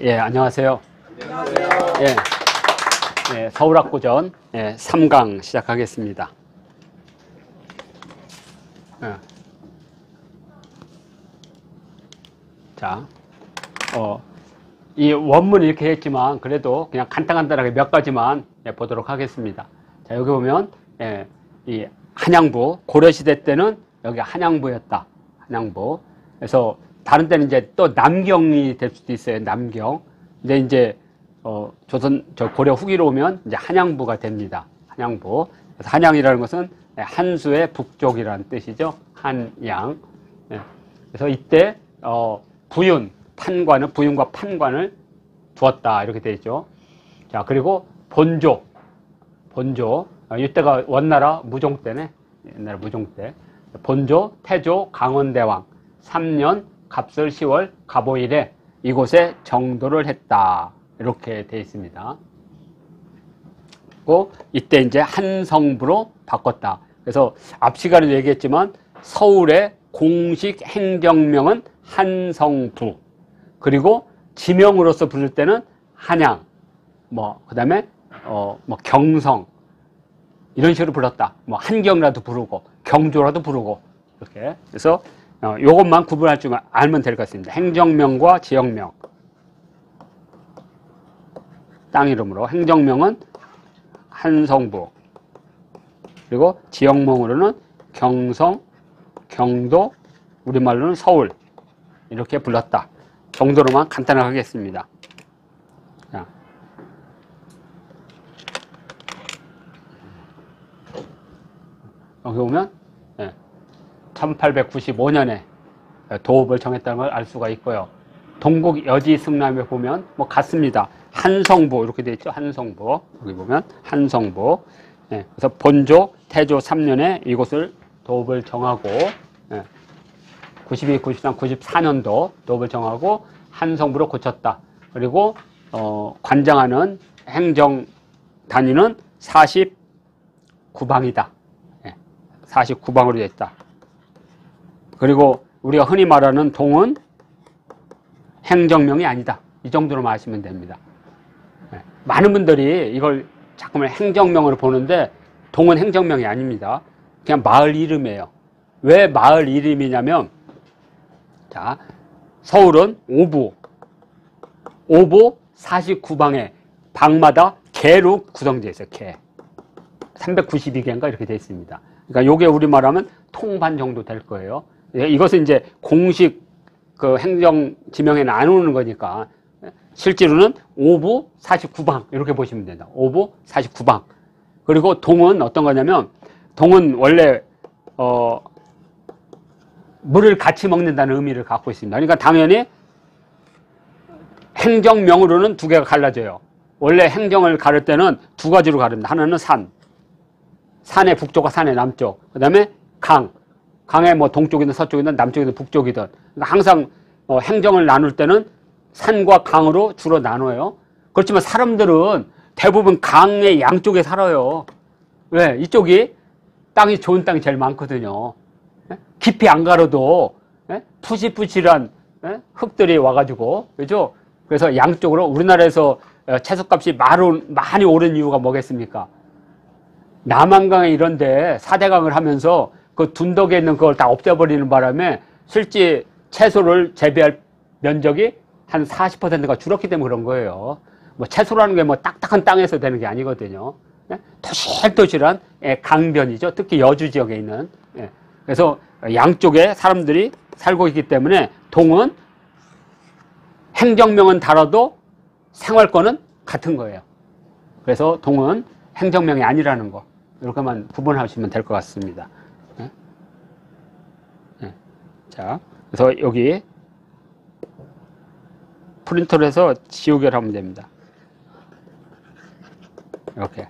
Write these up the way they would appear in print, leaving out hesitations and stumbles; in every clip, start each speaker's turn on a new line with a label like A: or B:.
A: 예, 안녕하세요.
B: 안녕하세요.
A: 예, 서울학고전 3강 시작하겠습니다. 자, 이 원문 이렇게 했지만 그래도 그냥 간단하게 몇 가지만 보도록 하겠습니다. 자, 여기 보면 이 한양부, 고려시대 때는 여기 한양부였다. 한양부. 그래서 다른 때는 이제 또 남경이 될 수도 있어요. 남경. 근데 이제 고려 후기로 오면 이제 한양부가 됩니다. 한양부. 그래서 한양이라는 것은 한수의 북쪽이라는 뜻이죠. 한양. 그래서 이때 부윤과 판관을 두었다 이렇게 되어 있죠. 자, 그리고 본조. 이때가 원나라 무종 때네. 옛날 무종 때. 본조, 태조, 강원대왕 3년 갑설 10월 갑오일에 이곳에 정도를 했다. 이렇게 되어 있습니다. 그리고 이때 이제 한성부로 바꿨다. 그래서 앞 시간에도 얘기했지만 서울의 공식 행정명은 한성부. 그리고 지명으로서 부를 때는 한양, 그 다음에 경성 이런 식으로 불렀다. 한경이라도 부르고 경조라도 부르고 이렇게. 그래서 요것만 구분할 줄 알면 될 것 같습니다. 행정명과 지역명. 땅 이름으로 행정명은 한성부. 그리고 지역명으로는 경성, 경도, 우리말로는 서울 이렇게 불렀다. 정도로만 간단하게 하겠습니다. 자. 여기 보면 1895년에 도읍을 정했다는 걸 알 수가 있고요. 동국 여지 승람에 보면 같습니다. 한성부 이렇게 되어 있죠. 한성부. 여기 보면 한성부. 그래서 본조, 태조 3년에 이곳을 도읍을 정하고 92, 93, 94년도 도읍을 정하고 한성부로 고쳤다. 그리고 관장하는 행정 단위는 49방이다. 49방으로 되어 있다. 그리고 우리가 흔히 말하는 동은 행정명이 아니다. 이 정도로만 아시면 됩니다. 많은 분들이 이걸 자꾸만 행정명으로 보는데 동은 행정명이 아닙니다. 그냥 마을 이름이에요. 왜 마을 이름이냐면, 자, 서울은 오부 49방에 방마다 개로 구성되어 있어요. 개. 392개인가 이렇게 되어 있습니다. 그러니까 요게 우리말하면 통반 정도 될 거예요. 이것은 이제 공식 그 행정 지명에는 안 오는 거니까 실제로는 5부 49방 이렇게 보시면 된다. 5부 49방. 그리고 동은 어떤 거냐면 동은 원래 물을 같이 먹는다는 의미를 갖고 있습니다. 그러니까 당연히 행정명으로는 두 개가 갈라져요. 원래 행정을 가를 때는 두 가지로 가릅니다. 하나는 산의 북쪽과 산의 남쪽. 그 다음에 강의 동쪽이든 서쪽이든 남쪽이든 북쪽이든. 그러니까 항상 행정을 나눌 때는 산과 강으로 주로 나눠요. 그렇지만 사람들은 대부분 강의 양쪽에 살아요. 왜? 이쪽이 땅이 좋은 땅이 제일 많거든요. 깊이 안 가려도 푸실푸실한 흙들이 와가지고, 그죠? 그래서 양쪽으로 우리나라에서 채소값이 많이 오른 이유가 뭐겠습니까? 남한강에 이런데 사대강을 하면서 그 둔덕에 있는 그걸 다 없애버리는 바람에 실제 채소를 재배할 면적이 한 40%가 줄었기 때문에 그런 거예요. 채소라는 게 딱딱한 땅에서 되는 게 아니거든요. 토실토실한 강변이죠. 특히 여주 지역에 있는. 그래서 양쪽에 사람들이 살고 있기 때문에 동은 행정명은 다르도 생활권은 같은 거예요. 그래서 동은 행정명이 아니라는 거. 이렇게만 구분하시면 될 것 같습니다. 자, 그래서 여기 프린터로 해서 지우개를 하면 됩니다. 이렇게.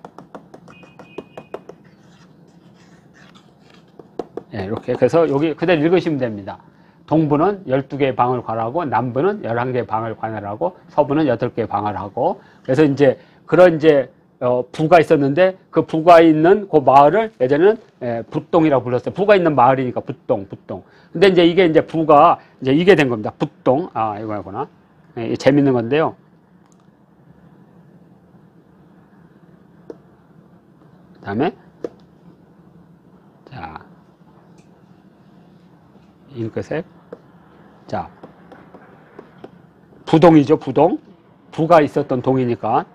A: 이렇게. 그래서 여기 그대로 읽으시면 됩니다. 동부는 12개의 방을 관할하고, 남부는 11개의 방을 관할하고, 서부는 8개의 방을 하고, 그래서 그런 부가 있었는데, 그 부가 있는 그 마을을 예전에는 붓동이라고 불렀어요. 부가 있는 마을이니까 붓동. 근데 이게 부가 이게 된 겁니다. 붓동. 이거구나. 재밌는 건데요. 그 다음에, 자, 잉크색. 자, 부동이죠, 부동. 부가 있었던 동이니까.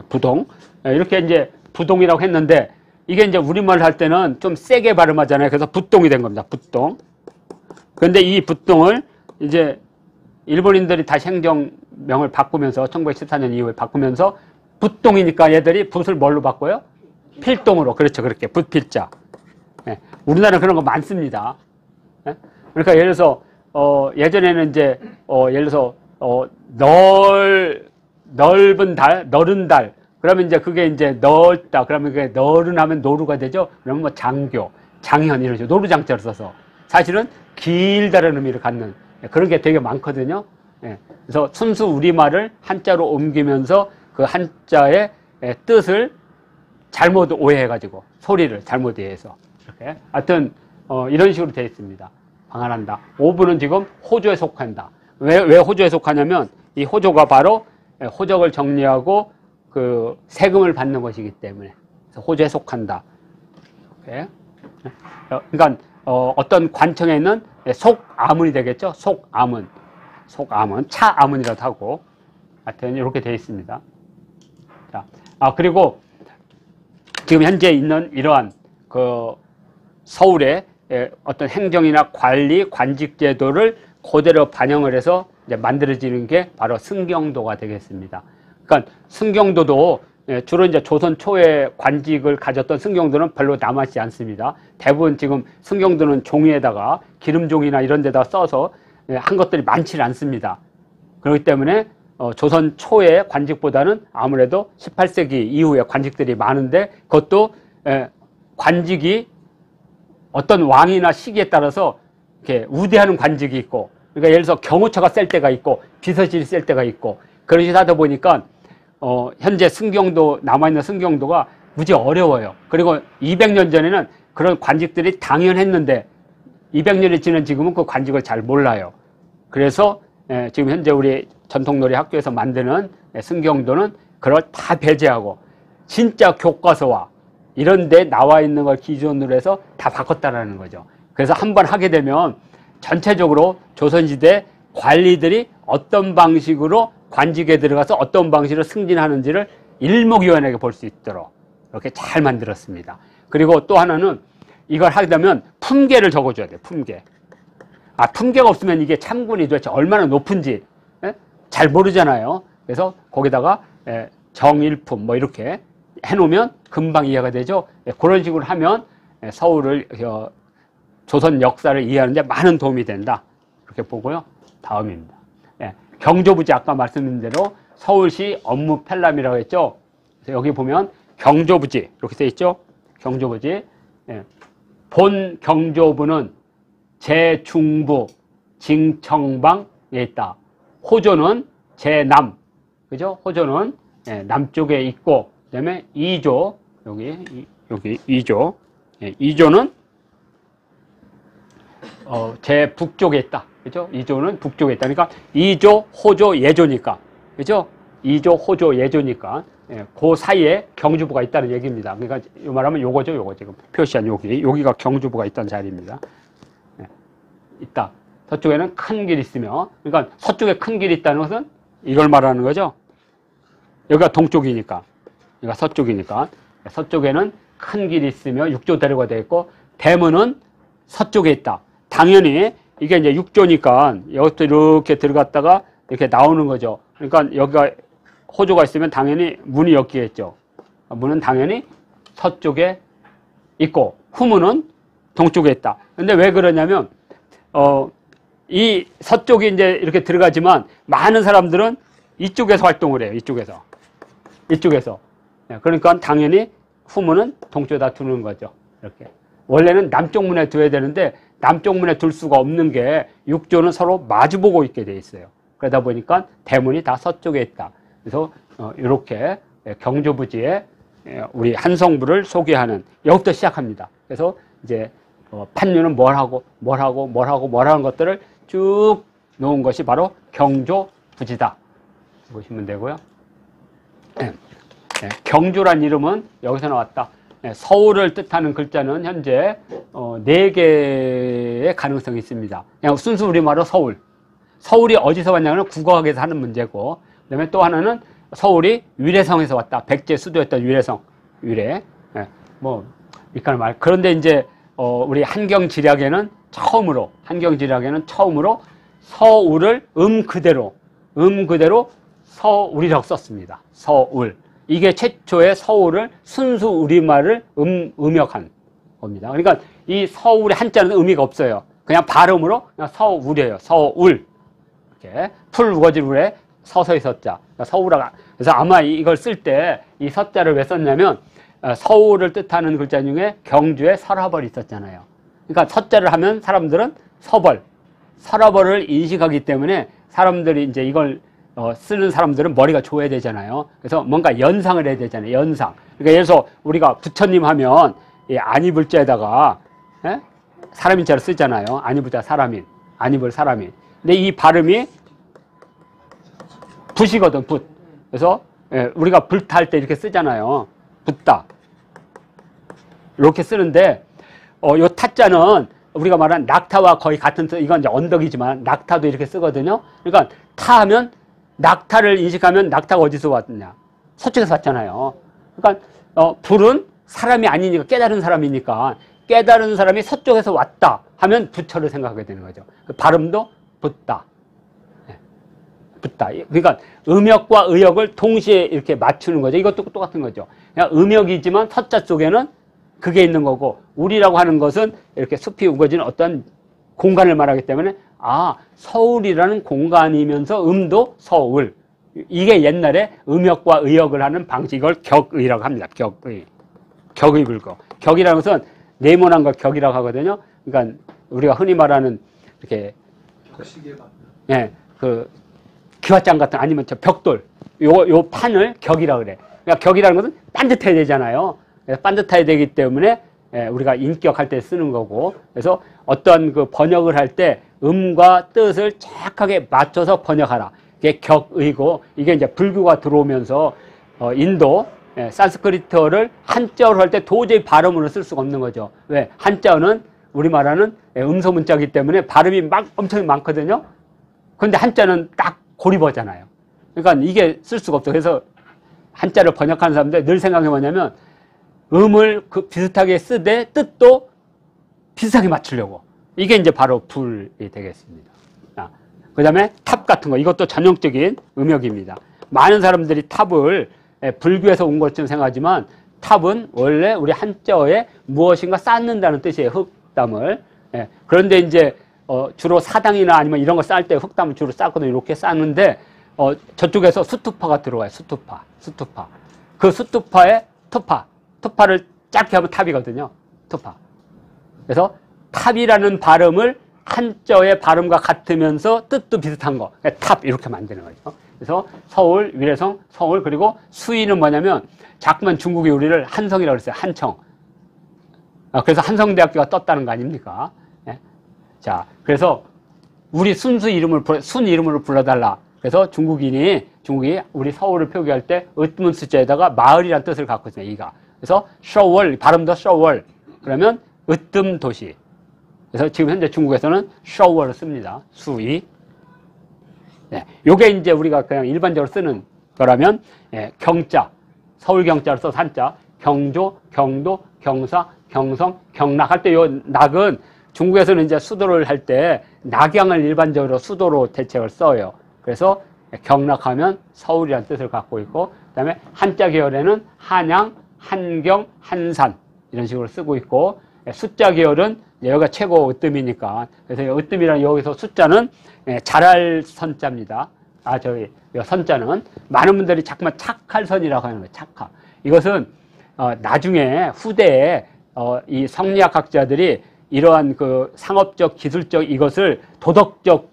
A: 부동. 이렇게 이제 부동이라고 했는데, 이게 이제 우리말 할 때는 좀 세게 발음하잖아요. 그래서 붓동이 된 겁니다. 붓동. 그런데 이 붓동을 이제 일본인들이 다시 행정명을 바꾸면서 1914년 이후에 바꾸면서 붓동이니까 얘들이 붓을 뭘로 바꿔요? 필동으로. 그렇죠. 그렇게 붓필자. 예. 우리나라는 그런 거 많습니다. 예? 그러니까 예를 들어서 예전에는 이제 예를 들어서 넓은 달, 너른 달. 그러면 이제 그게 이제 넓다. 그러면 그게 너른하면 노루가 되죠. 그러면 뭐 장교, 장현 이러죠. 노루장자를 써서 사실은 길다라는 의미를 갖는 그런 게 되게 많거든요. 예. 그래서 순수 우리말을 한자로 옮기면서 그 한자의 뜻을 잘못 오해해가지고 소리를 잘못 이해해서 이렇게 하여튼 이런 식으로 되어 있습니다. 방한한다. 5부는 지금 호조에 속한다. 왜 호조에 속하냐면 이 호조가 바로 호적을 정리하고 그 세금을 받는 것이기 때문에 그래서 호조에 속한다. 이렇게. 그러니까 어떤 관청에 있는 속아문이 되겠죠. 속아문, 속아문, 차아문이라도 하고 하여튼 이렇게 되어 있습니다. 자, 그리고 지금 현재 있는 이러한 그 서울의 어떤 행정이나 관리, 관직 제도를 그대로 반영을 해서 이제 만들어지는 게 바로 승경도가 되겠습니다. 그러니까 승경도도 주로 이제 조선 초에 관직을 가졌던 승경도는 별로 남아있지 않습니다. 대부분 지금 승경도는 종이에다가 기름종이나 이런 데다 써서 한 것들이 많지 않습니다. 그렇기 때문에 조선 초의 관직보다는 아무래도 18세기 이후에 관직들이 많은데 그것도 관직이 어떤 왕이나 시기에 따라서 이렇게 우대하는 관직이 있고 그러니까 예를 들어서 경호처가 셀 때가 있고 비서실이 셀 때가 있고 그러시 하다 보니까 현재 승경도 남아있는 승경도가 무지 어려워요. 그리고 200년 전에는 그런 관직들이 당연했는데 200년이 지난 지금은 그 관직을 잘 몰라요. 그래서 지금 현재 우리 전통놀이 학교에서 만드는 승경도는 그걸 다 배제하고 진짜 교과서와 이런 데 나와 있는 걸 기준으로 해서 다 바꿨다라는 거죠. 그래서 한번 하게 되면 전체적으로 조선시대 관리들이 어떤 방식으로 관직에 들어가서 어떤 방식으로 승진하는지를 일목요연하게 볼 수 있도록 이렇게 잘 만들었습니다. 그리고 또 하나는 이걸 하게 되면 품계를 적어줘야 돼요. 품계. 품계가 없으면 이게 참군이 도대체 얼마나 높은지 잘 모르잖아요. 그래서 거기다가 정일품 뭐 이렇게 해놓으면 금방 이해가 되죠. 그런 식으로 하면 서울을 조선 역사를 이해하는 데 많은 도움이 된다. 이렇게 보고요. 다음입니다. 경조부지 아까 말씀드린 대로 서울시 업무 편람이라고 했죠. 그래서 여기 보면 경조부지 이렇게 돼 있죠. 경조부지. 본 경조부는 제중부 징청방에 있다. 호조는 제남, 그죠? 호조는 남쪽에 있고, 그다음에 이조 여기 이조, 이조는 제 북쪽에 있다. 그죠? 이조는 북쪽에 있다. 그러니까 이조, 호조, 예조니까. 그죠? 이조, 호조, 예조니까. 그 사이에 경주부가 있다는 얘기입니다. 그러니까 이 말하면 요거죠, 요거 지금 표시한 여기가 경주부가 있던 자리입니다. 있다. 서쪽에는 큰 길이 있으며, 그러니까 서쪽에 큰 길이 있다는 것은 이걸 말하는 거죠. 여기가 동쪽이니까, 여기가 서쪽이니까. 서쪽에는 큰 길이 있으며 육조대로가 되어 있고, 대문은 서쪽에 있다. 당연히 이게 이제 육조니까 여기서 이렇게 들어갔다가 이렇게 나오는 거죠. 그러니까 여기가 호조가 있으면 당연히 문이 여기에 있죠. 문은 당연히 서쪽에 있고 후문은 동쪽에 있다. 근데 왜 그러냐면 이 서쪽이 이제 이렇게 들어가지만 많은 사람들은 이쪽에서 활동을 해요. 이쪽에서. 그러니까 당연히 후문은 동쪽에다 두는 거죠. 이렇게. 원래는 남쪽 문에 둬야 되는데 남쪽 문에 둘 수가 없는 게 육조는 서로 마주보고 있게 돼 있어요. 그러다 보니까 대문이 다 서쪽에 있다. 그래서 이렇게 경조부지에 우리 한성부를 소개하는 여기부터 시작합니다. 그래서 이제 판류는 뭘 하고 하는 것들을 쭉 놓은 것이 바로 경조부지다. 보시면 되고요. 경조란 이름은 여기서 나왔다. 서울을 뜻하는 글자는 현재 4개의 가능성이 있습니다. 그냥 순수 우리말로 서울. 서울이 어디서 왔냐면 국어학에서 하는 문제고, 그 다음에 또 하나는 서울이 위례성에서 왔다. 백제 수도였던 위례성, 위례. 이까는 말. 그런데 이제 우리 한경지략에는 처음으로 서울을 그대로 서울이라고 썼습니다. 서울. 이게 최초의 서울을 순수 우리말을 음역한 겁니다. 그러니까 이 서울의 한자는 의미가 없어요. 그냥 발음으로 그냥 서울이에요. 서울. 이렇게 풀 우거지물에 서서히 서자. 그러니까 서울아. 그래서 아마 이걸 쓸 때 이 서자를 왜 썼냐면 서울을 뜻하는 글자 중에 경주에 서라벌이 있었잖아요. 그러니까 서자를 하면 사람들은 서라벌을 인식하기 때문에 사람들이 이제 이걸 쓰는 사람들은 머리가 좋아야 되잖아요. 그래서 뭔가 연상을 해야 되잖아요. 연상. 그러니까 예를 들어서 우리가 부처님 하면 이 안이불자에다가 사람인자를 쓰잖아요. 안이불자 사람인, 안이불 사람인. 근데 이 발음이 붓이거든, 붓. 그래서 우리가 불탈 때 이렇게 쓰잖아요. 붓다. 이렇게 쓰는데 요 타자는 우리가 말한 낙타와 거의 같은 뜻, 이건 이제 언덕이지만 낙타도 이렇게 쓰거든요. 그러니까 타하면 낙타를 인식하면 낙타가 어디서 왔느냐? 서쪽에서 왔잖아요. 그러니까 불은 사람이 아니니까 깨달은 사람이니까 깨달은 사람이 서쪽에서 왔다 하면 부처를 생각하게 되는 거죠. 발음도 붓다. 붓다. 그러니까 음역과 의역을 동시에 이렇게 맞추는 거죠. 이것도 똑같은 거죠. 그냥 음역이지만 서자 속에는 그게 있는 거고, 우리라고 하는 것은 이렇게 숲이 우거지는 어떤 공간을 말하기 때문에 서울이라는 공간이면서 음도 서울. 이게 옛날에 음역과 의역을 하는 방식, 이걸 격의라고 합니다. 격의. 격의 불교. 격이라는 것은 네모난 걸 격이라고 하거든요. 그러니까 우리가 흔히 말하는 이렇게 그 기와장 같은, 아니면 저 벽돌, 요 판을 격이라고 그래. 그러니까 격이라는 것은 반듯해야 되잖아요. 그래서 반듯해야 되기 때문에 우리가 인격할 때 쓰는 거고, 그래서 어떤 그 번역을 할 때 음과 뜻을 정확하게 맞춰서 번역하라. 이게 격의고, 이게 이제 불교가 들어오면서 인도 산스크리트어를 한자어로 할 때 도저히 발음으로 쓸 수가 없는 거죠. 왜? 한자어는 우리 말하는 음소 문자이기 때문에 발음이 엄청 많거든요. 그런데 한자는 딱 고리버잖아요. 그러니까 이게 쓸 수가 없어. 그래서 한자를 번역하는 사람들 늘 생각해 뭐냐면 음을 비슷하게 쓰되 뜻도 비슷하게 맞추려고. 이게 이제 바로 불이 되겠습니다. 그 다음에 탑 같은 거, 이것도 전형적인 음역입니다. 많은 사람들이 탑을 불교에서 온 것처럼 생각하지만 탑은 원래 우리 한자어에 무엇인가 쌓는다는 뜻이에요. 흙담을. 그런데 이제 주로 사당이나 아니면 이런 거 쌓을 때 흙담을 주로 쌓거든요. 이렇게 쌓는데 저쪽에서 수투파가 들어와요. 수투파. 그 수투파에 투파를 짧게 하면 탑이거든요. 투파. 그래서 탑이라는 발음을 한자어의 발음과 같으면서 뜻도 비슷한 거. 탑 이렇게 만드는 거죠. 그래서 서울, 위례성, 서울, 그리고 수위는 뭐냐면 자꾸만 중국이 우리를 한성이라고 그랬어요. 한청. 그래서 한성대학교가 떴다는 거 아닙니까? 자, 그래서 우리 순 이름으로 불러달라. 그래서 중국이 우리 서울을 표기할 때 으뜸은 숫자에다가 마을이라는 뜻을 갖고 있어요. 이가. 그래서 쇼월, 발음도 쇼월. 그러면 으뜸 도시. 그래서 지금 현재 중국에서는 쇼월을 씁니다. 수위. 요게 이제 우리가 그냥 일반적으로 쓰는 거라면, 경자, 서울 경자로 써서 한자, 경조, 경도, 경사, 경성, 경락 할 때 요 낙은 중국에서는 이제 수도를 할 때 낙양을 일반적으로 수도로 대책을 써요. 그래서 경락하면 서울이라는 뜻을 갖고 있고, 그 다음에 한자 계열에는 한양, 한경, 한산 이런 식으로 쓰고 있고, 숫자 계열은 여기가 최고 으뜸이니까, 그래서 으뜸이라는 여기서 숫자는 잘할 선자입니다. 이 선자는 많은 분들이 자꾸만 착할 선이라고 하는 거예요. 착하. 이것은 나중에 후대에 이 성리학학자들이 이러한 그 상업적, 기술적 이것을 도덕적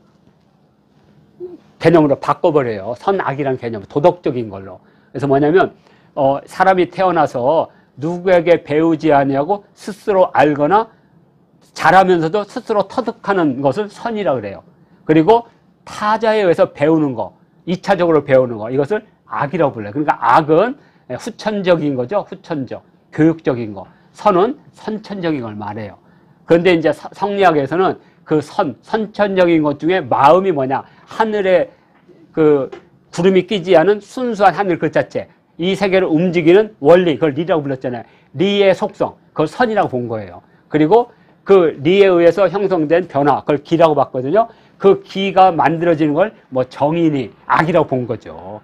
A: 개념으로 바꿔버려요. 선악이라는 개념, 도덕적인 걸로. 그래서 뭐냐면 사람이 태어나서 누구에게 배우지 아니하고 스스로 알거나 잘하면서도 스스로 터득하는 것을 선이라고 그래요. 그리고 타자에 의해서 배우는 거, 2차적으로 배우는 거, 이것을 악이라고 불러요. 그러니까 악은 후천적인 거죠. 후천적, 교육적인 거. 선은 선천적인 걸 말해요. 그런데 이제 성리학에서는 그 선천적인 것 중에 마음이 뭐냐, 하늘에 그 구름이 끼지 않은 순수한 하늘 그 자체, 이 세계를 움직이는 원리, 그걸 리라고 불렀잖아요. 리의 속성, 그걸 선이라고 본 거예요. 그리고 그 리에 의해서 형성된 변화, 그걸 기라고 봤거든요. 그 기가 만들어지는 걸 뭐 정인이 악이라고 본 거죠.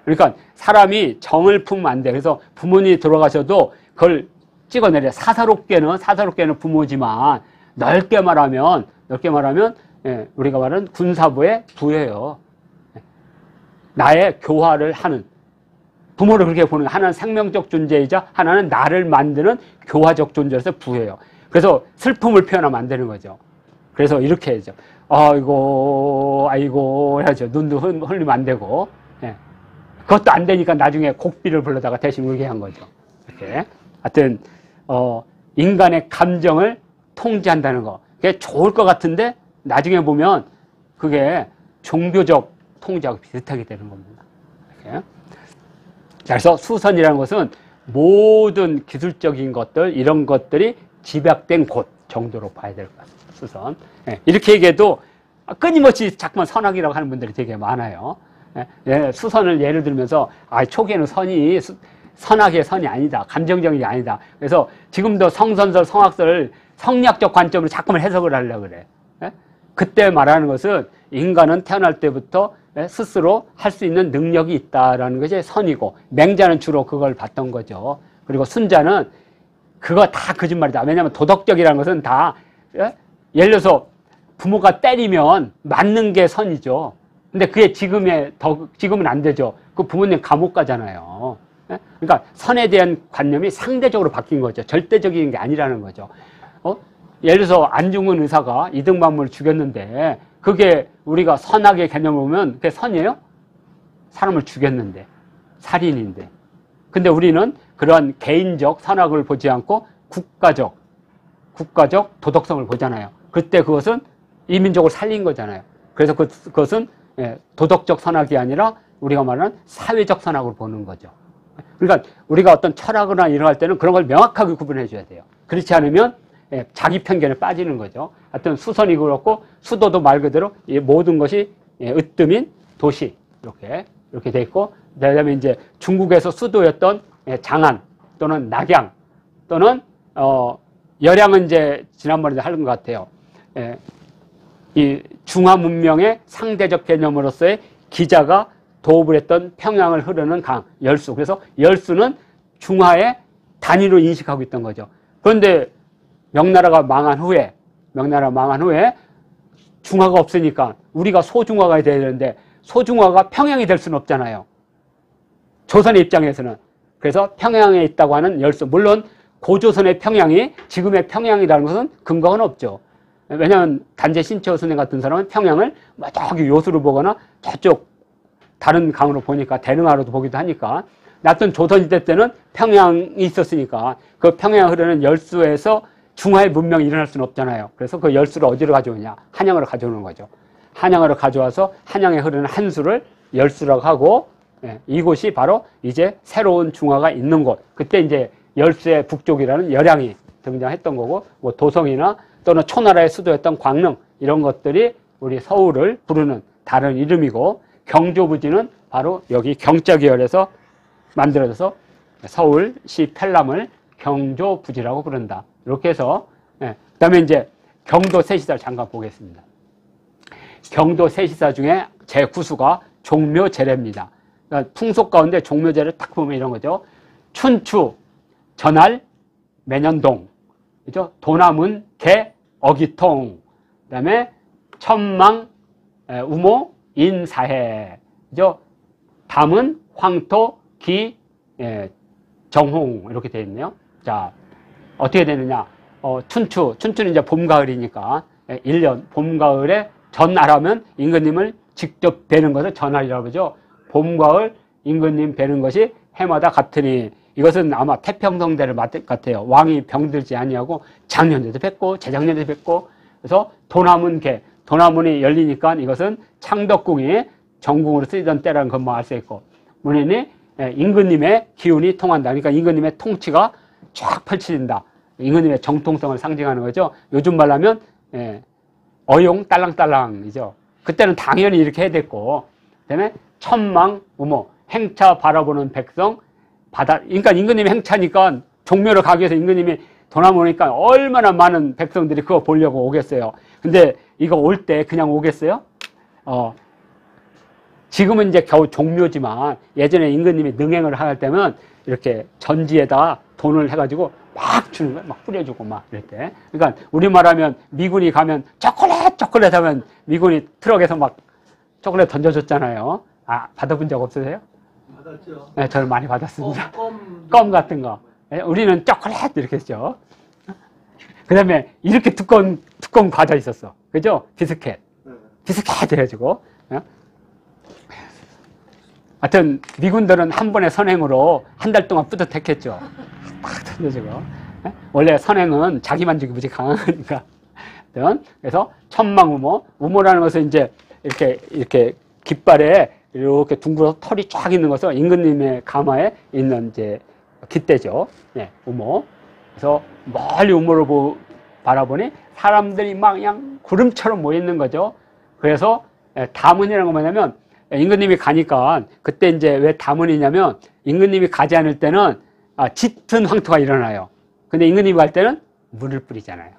A: 그러니까 사람이 정을 품으면 안 돼. 그래서 부모님이 돌아가셔도 그걸 찍어내려. 사사롭게는 부모지만 넓게 말하면 우리가 말하는 군사부의 부예요. 나의 교화를 하는, 부모를 그렇게 보는, 하나는 생명적 존재이자 하나는 나를 만드는 교화적 존재로서 부예요. 그래서 슬픔을 표현하면 안 되는 거죠. 그래서 이렇게 해야죠. 아이고 해야죠. 눈도 흘리면 안 되고. 예. 그것도 안 되니까 나중에 곡비를 불러다가 대신 울게 한 거죠. 이렇게. 하여튼 인간의 감정을 통제한다는 거, 그게 좋을 것 같은데 나중에 보면 그게 종교적 통제하고 비슷하게 되는 겁니다. 이렇게. 자, 그래서 수선이라는 것은 모든 기술적인 것들, 이런 것들이 집약된 곳 정도로 봐야 될 것 같습니다. 수선. 예, 이렇게 얘기해도 끊임없이 자꾸만 선악이라고 하는 분들이 되게 많아요. 예, 수선을 예를 들면서 초기에는 선이 선악의 선이 아니다, 감정적인 게 아니다. 그래서 지금도 성선설, 성악설을 성리학적 관점으로 자꾸만 해석을 하려고 그래. 예? 그때 말하는 것은 인간은 태어날 때부터 스스로 할 수 있는 능력이 있다라는 것이 선이고, 맹자는 주로 그걸 봤던 거죠. 그리고 순자는 그거 다 거짓말이다. 왜냐하면 도덕적이라는 것은 다, 예를 들어서 부모가 때리면 맞는 게 선이죠. 근데 그게 지금은 안 되죠. 그 부모님 감옥 가잖아요. 그러니까 선에 대한 관념이 상대적으로 바뀐 거죠. 절대적인 게 아니라는 거죠. 예를 들어서 안중근 의사가 이등반문을 죽였는데 그게 우리가 선악의 개념을 보면 그게 선이에요? 사람을 죽였는데, 살인인데. 근데 우리는 그런 개인적 선악을 보지 않고 국가적 도덕성을 보잖아요. 그때 그것은 이민족을 살린 거잖아요. 그래서 그것은 도덕적 선악이 아니라 우리가 말하는 사회적 선악을 보는 거죠. 그러니까 우리가 어떤 철학이나 이런 할 때는 그런 걸 명확하게 구분해 줘야 돼요. 그렇지 않으면 자기 편견에 빠지는 거죠. 하여튼 수선이 그렇고, 수도도 말 그대로 이 모든 것이 으뜸인 도시, 이렇게 돼 있고, 그다음에 이제 중국에서 수도였던 장안 또는 낙양 또는 열양은 이제 지난번에 하는 것 같아요. 이 중화 문명의 상대적 개념으로서의 기자가 도읍을 했던 평양을 흐르는 강, 열수. 그래서 열수는 중화의 단위로 인식하고 있던 거죠. 그런데 명나라가 망한 후에 중화가 없으니까 우리가 소중화가 돼야 되는데 소중화가 평양이 될 수는 없잖아요. 조선의 입장에서는. 그래서 평양에 있다고 하는 열수. 물론 고조선의 평양이 지금의 평양이라는 것은 근거는 없죠. 왜냐하면 단재 신채호 선생 같은 사람은 평양을 저기 요수로 보거나 저쪽 다른 강으로 보니까 대릉하로도 보기도 하니까, 하여튼 조선시대 때는 평양이 있었으니까 그 평양 흐르는 열수에서 중화의 문명이 일어날 수는 없잖아요. 그래서 그 열수를 어디로 가져오냐? 한양으로 가져오는 거죠. 한양으로 가져와서 한양에 흐르는 한수를 열수라고 하고, 이곳이 바로 이제 새로운 중화가 있는 곳. 그때 이제 열수의 북쪽이라는 열양이 등장했던 거고, 뭐 도성이나 또는 초나라의 수도였던 광릉, 이런 것들이 우리 서울을 부르는 다른 이름이고, 경조부지는 바로 여기 경자계열에서 만들어져서 서울시 편람을 경조부지라고 부른다. 이렇게 해서, 그 다음에 이제 경도 세시사를 잠깐 보겠습니다. 경도 세시사 중에 제9수가 종묘제례입니다. 그러니까 풍속 가운데 종묘제를 딱 보면 이런 거죠. 춘추, 전할, 매년동, 그죠? 도남은, 개, 어기통, 그 다음에 천망, 우모, 인사해, 그죠? 담은, 황토, 기, 정홍, 이렇게 되어 있네요. 자, 어떻게 되느냐. 춘추는 이제 봄, 가을이니까, 1년, 봄, 가을에 전날하면 임금님을 직접 뵈는 것을 전날이라고 그러죠. 봄, 가을, 임금님 뵈는 것이 해마다 같으니, 이것은 아마 태평성대를 같아요. 왕이 병들지 아니하고 작년에도 뵙고 재작년에도 뵙고 그래서 도남은 개, 도남문이 열리니까 이것은 창덕궁이 정궁으로 쓰이던 때라는 것만 알 수 있고 문에는 임금님의 기운이 통한다. 그러니까 임금님의 통치가 쫙 펼쳐진다. 임금님의 정통성을 상징하는 거죠. 요즘 말로 하면 어용 딸랑딸랑이죠. 그때는 당연히 이렇게 해야 됐고 그다음에 천망 우모 행차 바라보는 백성 바다. 그러니까 임금님이 행차니까 종묘를 가기 위해서 임금님이 도남 오니까 얼마나 많은 백성들이 그거 보려고 오겠어요. 근데 이거 올 때 그냥 오겠어요? 지금은 이제 겨우 종묘지만 예전에 임금님이 능행을 할 때면 이렇게 전지에다 돈을 해가지고 막 주는 거야. 막 뿌려주고 막 이럴 때. 그러니까 우리말 하면 미군이 가면 초콜릿 하면 미군이 트럭에서 막 초콜릿 던져줬잖아요. 아, 받아본 적 없으세요?
B: 받았죠.
A: 네, 저는 많이 받았습니다. 껌 같은 거. 네, 우리는 초콜릿 이렇게 했죠. 그 다음에 이렇게 두꺼운 과자 있었어. 그죠? 비스켓. 비스켓 해가지고. 하여튼 미군들은 한 번의 선행으로 한 달 동안 뿌듯했겠죠. 막 던져주고. 원래 선행은 자기 만족이 무지 강하니까. 그래서 천망우모. 우모라는 것은 이제 이렇게 깃발에 이렇게 둥글어서 털이 쫙 있는 것은 임금님의 가마에 있는 이제 깃대죠. 네, 우모. 그래서 멀리 우모를 바라보니 사람들이 막 그냥 구름처럼 모여 있는 거죠. 그래서 다문이라는 건 뭐냐면 임금님이 가니까 그때 이제 왜 다문이냐면 임금님이 가지 않을 때는 짙은 황토가 일어나요. 근데 임금님이 갈 때는 물을 뿌리잖아요.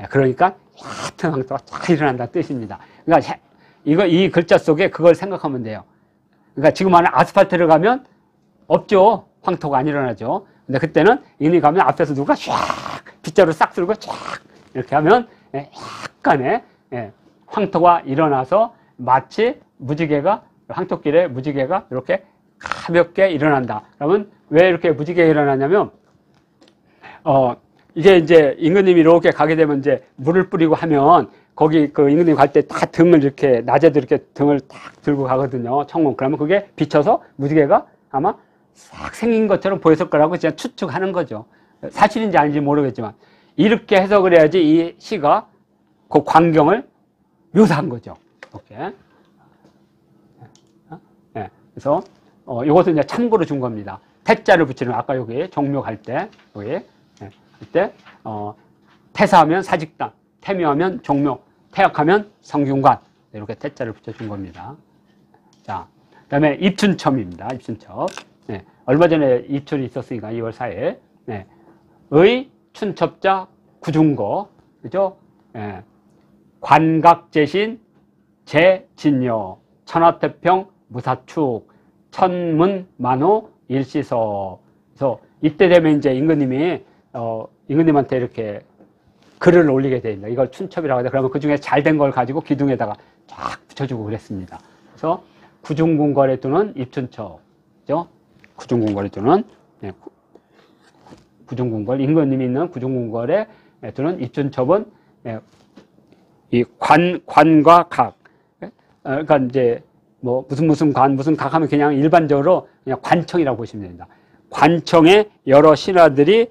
A: 그러니까 얕은 황토가 쫙 일어난다는 뜻입니다. 그러니까 이 글자 속에 그걸 생각하면 돼요. 그러니까 지금 하는 아스팔트를 가면 없죠. 황토가 안 일어나죠. 근데 그때는 임금님이 가면 앞에서 누가 쫙 빗자루 싹 쓸고 쫙 이렇게 하면 약간의 황토가 일어나서 마치 무지개가 황토길에 무지개가 이렇게 가볍게 일어난다. 그러면 왜 이렇게 무지개가 일어나냐면 이게 이제 임금님이 이렇게 가게 되면 이제 물을 뿌리고 하면 거기 그 임금님 갈 때 딱 등을 이렇게 낮에도 이렇게 등을 딱 들고 가거든요. 청문. 그러면 그게 비쳐서 무지개가 아마 싹 생긴 것처럼 보였을 거라고 그냥 추측하는 거죠. 사실인지 아닌지 모르겠지만 이렇게 해석을 해야지 이 시가 그 광경을 묘사한 거죠. 이렇게. 네. 그래서 이것은 이제 참고로 준 겁니다. 태자를 붙이는 아까 여기 종묘 갈 때 여기 그때 태사하면 사직당, 태묘하면 종묘, 태약하면 성균관 이렇게 태자를 붙여준 겁니다. 자, 그다음에 입춘첨입니다. 입춘첨. 네. 얼마 전에 입춘이 있었으니까 2월 4일. 네. 의 춘첩자 구중거 그죠? 네. 관각제신 제진여 천하태평 무사축 천문 만호 일시서. 그래서 이때 되면 이제 임금님이 임금님한테 이렇게 글을 올리게 됩니다. 이걸 춘첩이라고 하죠. 그러면 그 중에 잘된 걸 가지고 기둥에다가 쫙 붙여주고 그랬습니다. 그래서 구중궁궐에 두는 입춘첩, 그죠? 구중궁궐에 두는 구중궁궐 임금님이 있는 구중궁궐에 두는 입춘첩은 이 관과 각. 그러니까 이제 뭐 무슨 관 무슨 각 하면 그냥 일반적으로 그냥 관청이라고 보시면 됩니다. 관청에 여러 신하들이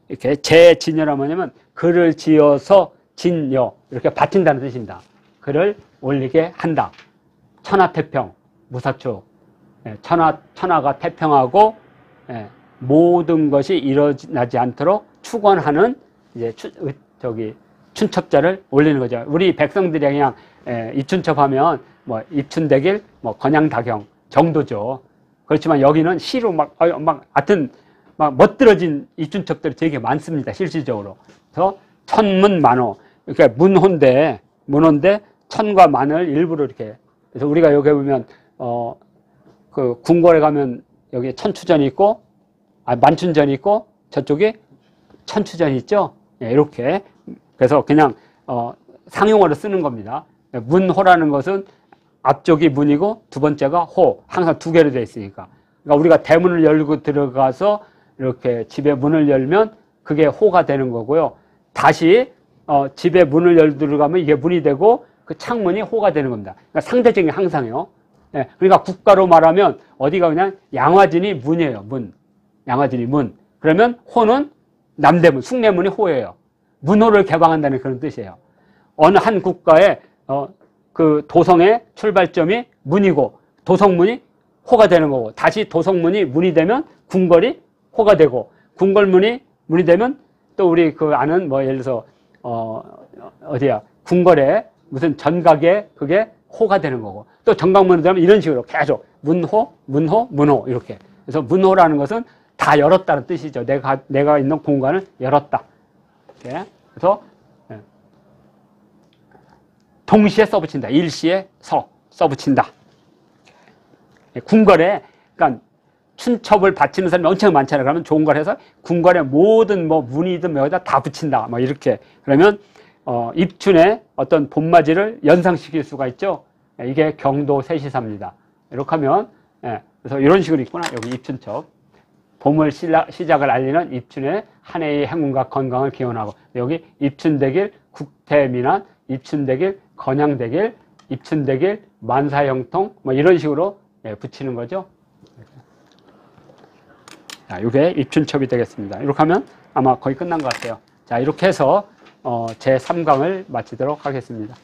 A: 이렇게 제진여라 뭐냐면 글을 지어서 진여 이렇게 바친다는 뜻입니다. 글을 올리게 한다. 천하태평 무사축 천하가 태평하고 모든 것이 일어나지 않도록 축원하는 이제 춘첩자를 올리는 거죠. 우리 백성들이 그냥 입춘첩하면 뭐 입춘대길, 뭐 건양다경 정도죠. 그렇지만 여기는 시로 하여튼 막 멋들어진 입춘첩들이 되게 많습니다. 실질적으로. 그래서 천문만호 이렇게 문호인데 천과 만을 일부러 이렇게. 그래서 우리가 여기 보면 그 궁궐에 가면 여기 천추전이 있고 만춘전이 있고 저쪽에 천추전이 있죠. 이렇게. 그래서 그냥 상용어로 쓰는 겁니다. 문호라는 것은 앞쪽이 문이고 두 번째가 호. 항상 두 개로 되어 있으니까. 그러니까 우리가 대문을 열고 들어가서 이렇게 집에 문을 열면 그게 호가 되는 거고요. 다시 집에 문을 열고 들어가면 이게 문이 되고 그 창문이 호가 되는 겁니다. 그러니까 상대적인 항상이요. 예, 그러니까 국가로 말하면 어디가 그냥 양화진이 문이에요. 문. 양화진이 문. 그러면 호는 남대문, 숭례문이 호예요. 문호를 개방한다는 그런 뜻이에요. 어느 한 국가의 그 도성의 출발점이 문이고 도성문이 호가 되는 거고, 다시 도성문이 문이 되면 궁궐이 호가 되고, 궁궐문이 문이 되면 또 우리 그 아는 뭐 예를 들어서 어디야 궁궐에 무슨 전각에 그게 호가 되는 거고, 또 정각문이 되면 이런 식으로 계속 문호, 문호, 문호 이렇게. 그래서 문호라는 것은 다 열었다는 뜻이죠. 내가 있는 공간을 열었다. 이렇게. 그래서 동시에 써붙인다. 일시에 써붙인다. 궁궐에, 그러니까 춘첩을 바치는 사람이 엄청 많잖아요. 그러면 좋은 걸 해서 궁궐에 모든 뭐 문이든 뭐다 다 붙인다. 뭐 이렇게. 그러면 입춘의 어떤 봄맞이를 연상시킬 수가 있죠. 이게 경도 세시사입니다. 이렇게 하면, 그래서 이런 식으로 있구나. 여기 입춘첩. 봄을 시작을 알리는 입춘의 한 해의 행운과 건강을 기원하고, 여기 입춘대길 국태민안, 입춘대길 건양대길, 입춘대길 만사형통, 뭐 이런 식으로 붙이는 거죠. 자, 이게 입춘첩이 되겠습니다. 이렇게 하면 아마 거의 끝난 것 같아요. 자, 이렇게 해서 제 3강을 마치도록 하겠습니다.